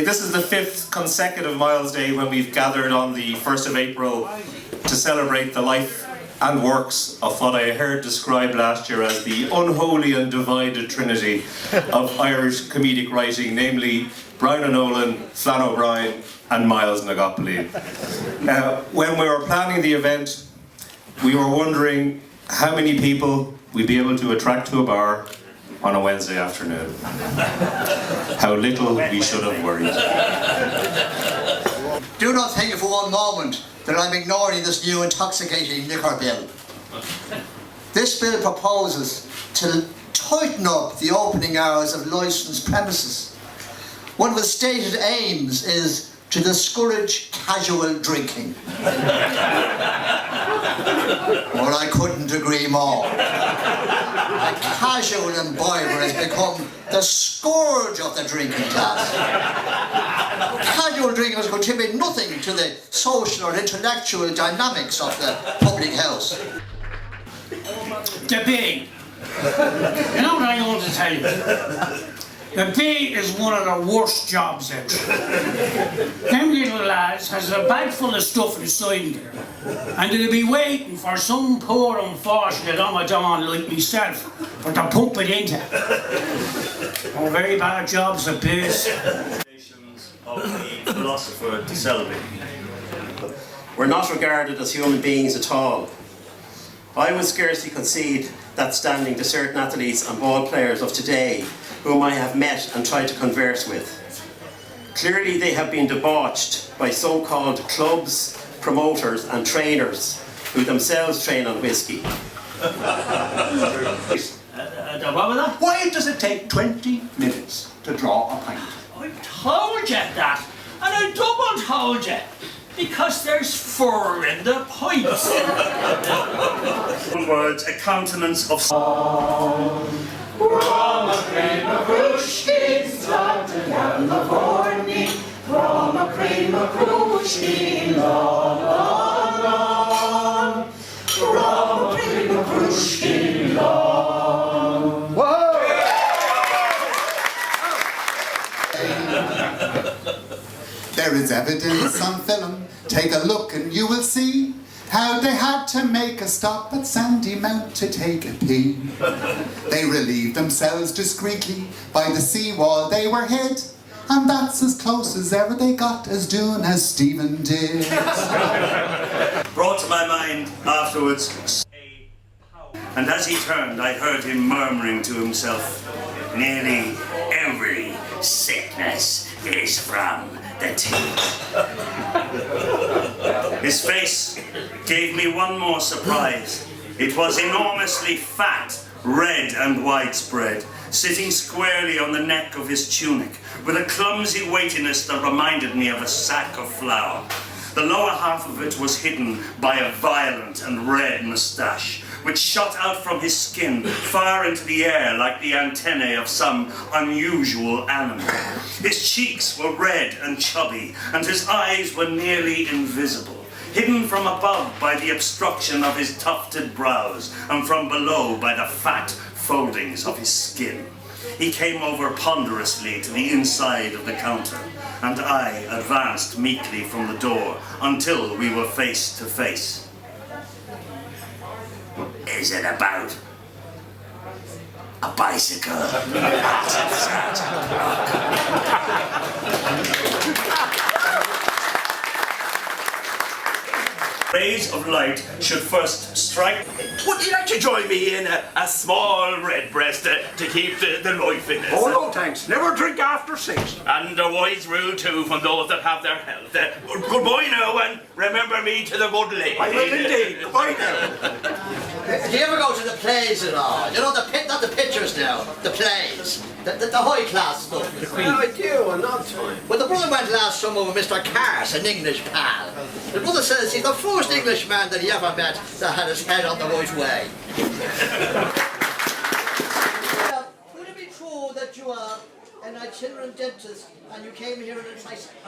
this is the 5th consecutive Miles Day when we've gathered on the 1st of April to celebrate the life and works of what I heard described last year as the unholy and divided trinity of Irish comedic writing, namely Brian O'Nolan, Flann O'Brien and Miles Nagopoli. When we were planning the event, we were wondering how many people we'd be able to attract to a bar on a Wednesday afternoon. How little we should have worried. Do not think for one moment that I'm ignoring this new intoxicating liquor bill. This bill proposes to tighten up the opening hours of licensed premises. One of its stated aims is to discourage casual drinking. Well, I couldn't agree more. A casual imbiber has become the scourge of the drinking class. Casual drinking has contributed nothing to the social or intellectual dynamics of the public house. The bee. You know what I want to tell you? The bee is one of the worst jobs ever. Them little lads has a bag full of stuff inside there, and they'll be waiting for some poor unfortunate Ramadan like myself for to pump it into. Oh, very bad jobs, the bees. Of the philosopher de Selby. We're not regarded as human beings at all. I would scarcely concede that standing to certain athletes and ball players of today whom I have met and tried to converse with. Clearly they have been debauched by so-called clubs, promoters and trainers who themselves train on whiskey. Why does it take 20 minutes to draw a pint? I told you that, and I double told you, because there's 4 in the pipes. In words, a countenance of Roma crema kruszki, started out the morning. Roma crema kruszki, long, long, long. Roma crema kruszki, long. Whoa! There is evidence on film. Take a look and you will see how they had to make a stop at Sandy Mount to take a pee. They relieved themselves discreetly by the seawall they were hid, and that's as close as ever they got as doing as Stephen did. brought to my mind afterwards, and as he turned I heard him murmuring to himself, nearly every sickness is from the teeth. His face gave me one more surprise. It was enormously fat, red and widespread, sitting squarely on the neck of his tunic, with a clumsy weightiness that reminded me of a sack of flour. The lower half of it was hidden by a violent and red moustache, which shot out from his skin far into the air like the antennae of some unusual animal. His cheeks were red and chubby, and his eyes were nearly invisible, hidden from above by the obstruction of his tufted brows, and from below by the fat foldings of his skin. He came over ponderously to the inside of the counter, and I advanced meekly from the door until we were face to face. Is it about a bicycle? Rays of light should first strike. Would you like to join me in a small red breast to keep the life in us? Oh no thanks, never drink after 6. And a wise rule too from those that have their health. Goodbye now, and remember me to the good lady. I will indeed. Goodbye now. Do you ever go to the plays at all? You know, not the pictures now, the plays. The high class stuff. I do, and not time. Well, the brother went last summer with Mr. Cars, an English pal. The brother says he's the first Englishman that he ever met that had his head on the right way. Would it be true that you are an itinerant dentist and you came here in a tricycle?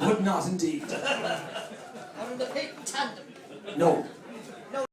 Would not indeed. Or in the pit tandem? No.